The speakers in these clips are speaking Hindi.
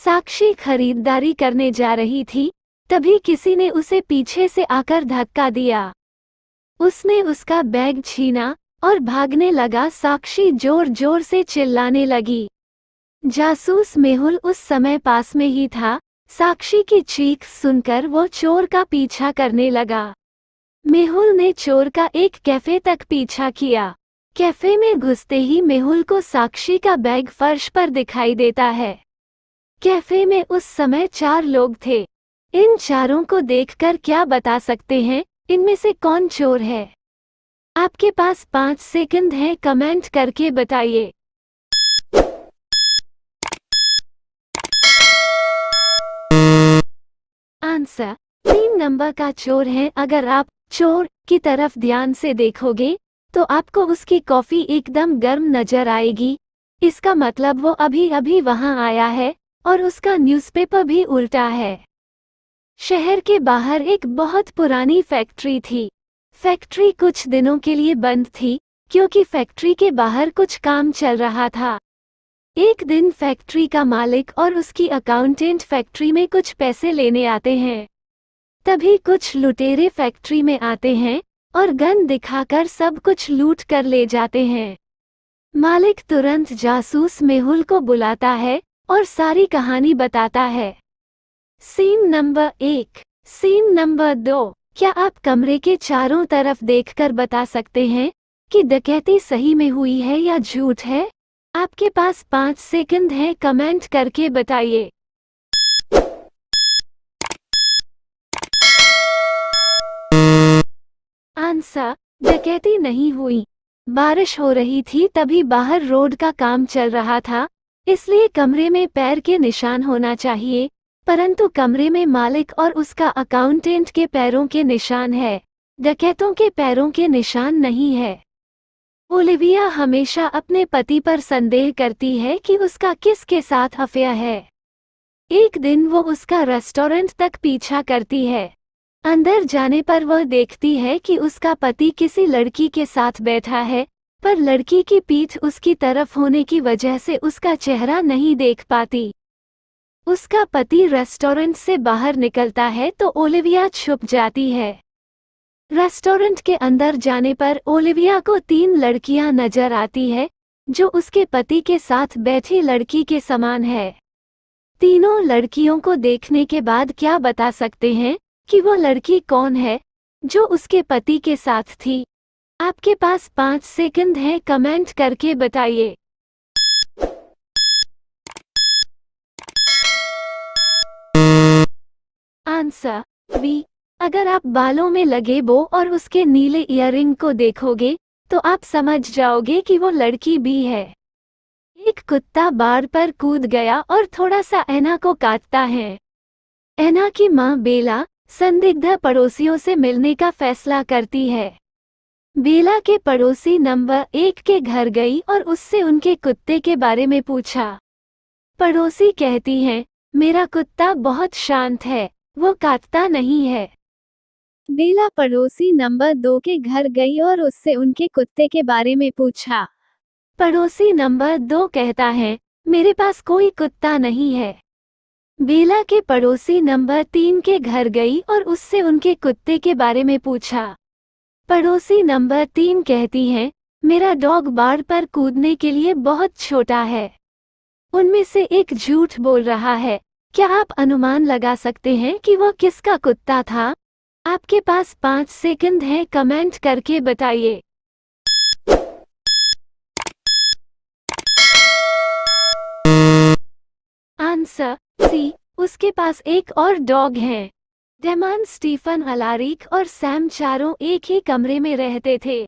साक्षी खरीदारी करने जा रही थी, तभी किसी ने उसे पीछे से आकर धक्का दिया। उसने उसका बैग छीना और भागने लगा। साक्षी जोर जोर से चिल्लाने लगी। जासूस मेहुल उस समय पास में ही था। साक्षी की चीख सुनकर वो चोर का पीछा करने लगा। मेहुल ने चोर का एक कैफे तक पीछा किया। कैफे में घुसते ही मेहुल को साक्षी का बैग फर्श पर दिखाई देता है। कैफे में उस समय 4 लोग थे। इन चारों को देखकर क्या बता सकते हैं इनमें से कौन चोर है? आपके पास 5 सेकंड हैं, कमेंट करके बताइए। आंसर 3 नंबर का चोर है। अगर आप चोर की तरफ ध्यान से देखोगे तो आपको उसकी कॉफी एकदम गर्म नजर आएगी। इसका मतलब वो अभी अभी वहां आया है और उसका न्यूज़पेपर भी उल्टा है। शहर के बाहर एक बहुत पुरानी फैक्ट्री थी। फैक्ट्री कुछ दिनों के लिए बंद थी क्योंकि फैक्ट्री के बाहर कुछ काम चल रहा था। एक दिन फैक्ट्री का मालिक और उसकी अकाउंटेंट फैक्ट्री में कुछ पैसे लेने आते हैं। तभी कुछ लुटेरे फैक्ट्री में आते हैं और गन दिखाकर सब कुछ लूट कर ले जाते हैं। मालिक तुरंत जासूस मेहुल को बुलाता है और सारी कहानी बताता है। Scene number 1। Scene number 2। क्या आप कमरे के चारों तरफ देखकर बता सकते हैं कि डकैती सही में हुई है या झूठ है? आपके पास 5 सेकंड हैं, कमेंट करके बताइए। आंसर डकैती नहीं हुई। बारिश हो रही थी, तभी बाहर रोड का काम चल रहा था, इसलिए कमरे में पैर के निशान होना चाहिए, परंतु कमरे में मालिक और उसका अकाउंटेंट के पैरों के निशान है। डकैतों के पैरों के निशान नहीं है। ओलिविया हमेशा अपने पति पर संदेह करती है कि उसका किसके साथ अफेयर है। एक दिन वो उसका रेस्टोरेंट तक पीछा करती है। अंदर जाने पर वह देखती है कि उसका पति किसी लड़की के साथ बैठा है, पर लड़की की पीठ उसकी तरफ होने की वजह से उसका चेहरा नहीं देख पाती। उसका पति रेस्टोरेंट से बाहर निकलता है तो ओलिविया छुप जाती है। रेस्टोरेंट के अंदर जाने पर ओलिविया को 3 लड़कियां नजर आती है जो उसके पति के साथ बैठी लड़की के समान है। तीनों लड़कियों को देखने के बाद क्या बता सकते हैं कि वो लड़की कौन है जो उसके पति के साथ थी? आपके पास 5 सेकंड हैं, कमेंट करके बताइए। Answer B. अगर आप बालों में लगे बो और उसके नीले इयररिंग को देखोगे तो आप समझ जाओगे कि वो लड़की बी है। एक कुत्ता बाड़ पर कूद गया और थोड़ा सा एना को काटता है। एना की मां बेला संदिग्ध पड़ोसियों से मिलने का फैसला करती है। बेला के पड़ोसी नंबर 1 के घर गई और उससे उनके कुत्ते के बारे में पूछा। पड़ोसी कहती हैं, मेरा कुत्ता बहुत शांत है, वो काटता नहीं है। बेला पड़ोसी नंबर 2 के घर गई और उससे उनके कुत्ते के बारे में पूछा। पड़ोसी नंबर 2 कहता है, मेरे पास कोई कुत्ता नहीं है। बेला के पड़ोसी नंबर 3 के घर गई और उससे उनके कुत्ते के बारे में पूछा। पड़ोसी नंबर 3 कहती हैं, मेरा डॉग बाड़ पर कूदने के लिए बहुत छोटा है। उनमें से एक झूठ बोल रहा है। क्या आप अनुमान लगा सकते हैं कि वो किसका कुत्ता था? आपके पास 5 सेकंड हैं, कमेंट करके बताइए। Answer C. उसके पास एक और डॉग है। डेमन, स्टीफन, अलारिक और सैम चारों एक ही कमरे में रहते थे।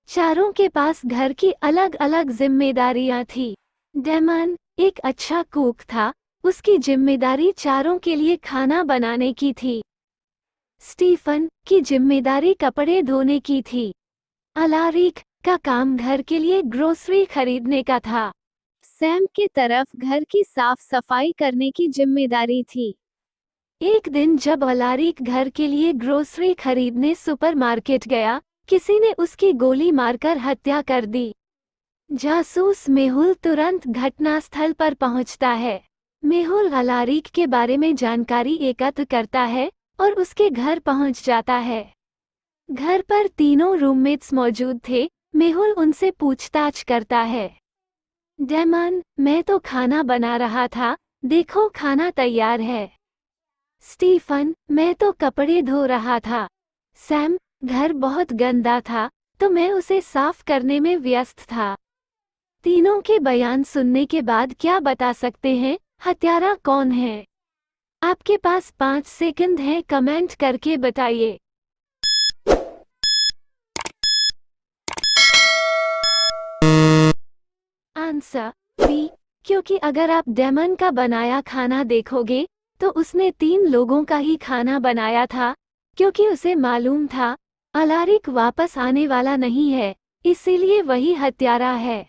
चारों के पास घर की अलग अलग जिम्मेदारियां थी। डेमन एक अच्छा कुक था, उसकी जिम्मेदारी चारों के लिए खाना बनाने की थी। स्टीफन की जिम्मेदारी कपड़े धोने की थी। अलारिक का काम घर के लिए ग्रोसरी खरीदने का था। सैम की तरफ घर की साफ सफाई करने की जिम्मेदारी थी। एक दिन जब अलारिक घर के लिए ग्रोसरी खरीदने सुपरमार्केट गया, किसी ने उसकी गोली मारकर हत्या कर दी। जासूस मेहुल तुरंत घटनास्थल पर पहुंचता है। मेहुल अलारिक के बारे में जानकारी एकत्र करता है और उसके घर पहुंच जाता है। घर पर तीनों रूममेट्स मौजूद थे। मेहुल उनसे पूछताछ करता है। डेमन, मैं तो खाना बना रहा था, देखो खाना तैयार है। स्टीफन, मैं तो कपड़े धो रहा था। सैम, घर बहुत गंदा था तो मैं उसे साफ करने में व्यस्त था। तीनों के बयान सुनने के बाद क्या बता सकते हैं, हत्यारा कौन है? आपके पास 5 सेकंड हैं, कमेंट करके बताइए। आंसर बी, क्योंकि अगर आप डेमन का बनाया खाना देखोगे तो उसने 3 लोगों का ही खाना बनाया था, क्योंकि उसे मालूम था अलारिक वापस आने वाला नहीं है, इसीलिए वही हत्यारा है।